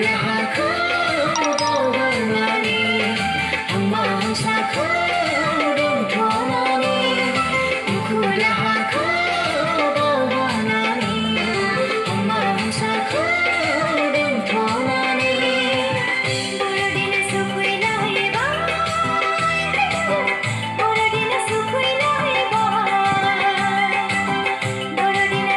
राहाखौ बावगारनानै हांमा हांसाखौ दोनथ'नानै दुखु दाहाखौ बावगारनानै हांमा हांसाखौ दोनथ'नानै बर'दिन सफैलायबाय बर'दिन सफैलायबाय बर'दिन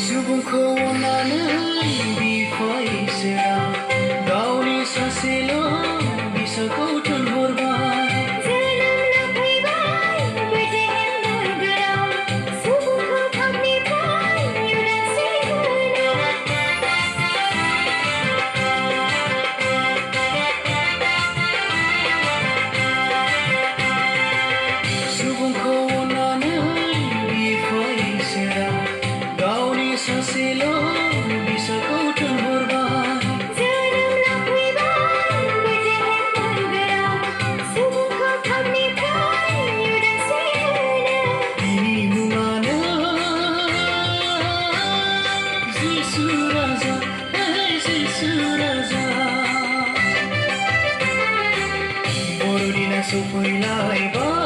सुबुंखौ अननानै बिफा इसोरा गावनि सासेल' बिसाखौ थिनहरबाय जोनोम लाफैबाय बेथलेहेम नोगोराव सुबुंखौ थावनिफ्राय उदांस्रि होनो सुबुंखौ अननानै बिफा इसोरा गावनि सासेल' बिसाखौ थिनहरबाय जोनोम लाफैबाय बेथलेहेम नोगोराव सुबुंखौ थावनिफ्राय उदांस्रि होनो बिनि मुङानो जिसु राजा जिसु राजा बर'दिना सफैलायबाय